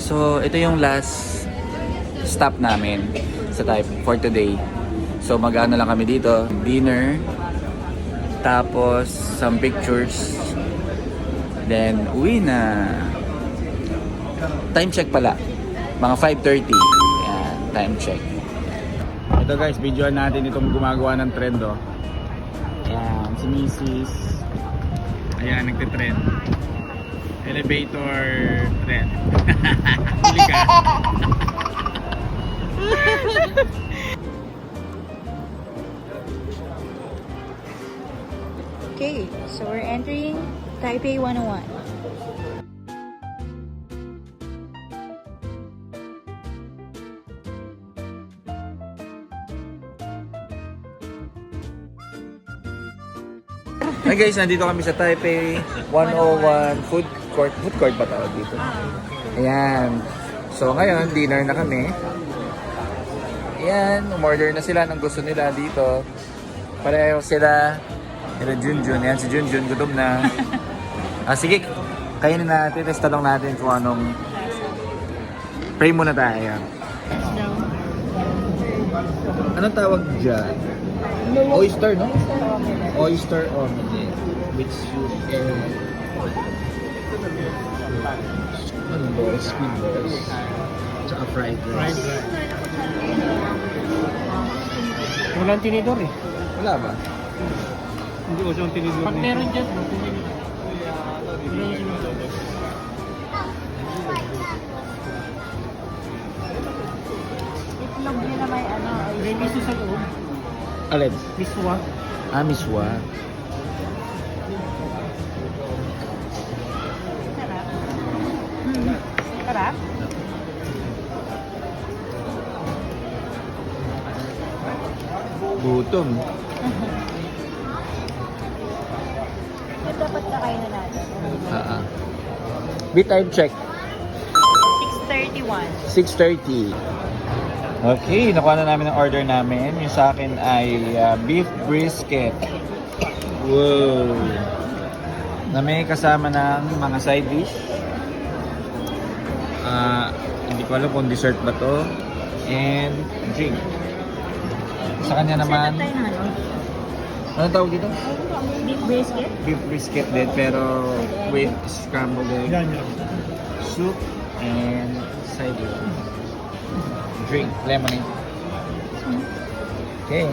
So, ito yung last stop namin sa Taipei for today. So, mag-ano lang kami dito. Dinner. Tapos, some pictures. Then, uwi na. Time check pala. Mga 5:30. Ayan, time check. Ito guys, videoan natin itong gumagawa ng trend, oh. Ayan, si Mrs. Ayan, nagtitrend. Elevator trend. Huli ka. Okay, so we're entering Taipei 101. Hi guys, nandito kami sa Taipei 101 food court. Food court ba tawag dito? Ayan. So ngayon, dinner na kami. Ayan, umorder na sila ng gusto nila dito. Pareho sila. Pero Junjun, ayan si Junjun, gutom na. Sige, kainin natin. Tapos tanong natin kung anong... Pray muna tayo. Anong tawag dyan? Oyster, no? Oyster omelet with soup and... Anong balls? Squid balls. Tsaka fried rice. Walang tinidor eh. Wala ba? Hindi ko siyang tinidor. Pag meron dyan, Itlog yun na may ano. may miso sa loob. Alin? Miswa. Miswa. Sarap. Sarap. Gutom. Ito dapat kakainin natin. Time check. 6:31. 6:30. Okay, nakuha na namin ang order namin. Yung sa akin ay beef brisket. Wow! Na may kasama ng mga side dish. Hindi ko alam kung dessert ba to. And drink. Sa kanya naman, Set up tayo ng ano? ano tawag dito? Beef brisket? Beef brisket din, pero with scrambled egg, Yan yan. soup, and side dish. Drink, lemonade. Okay.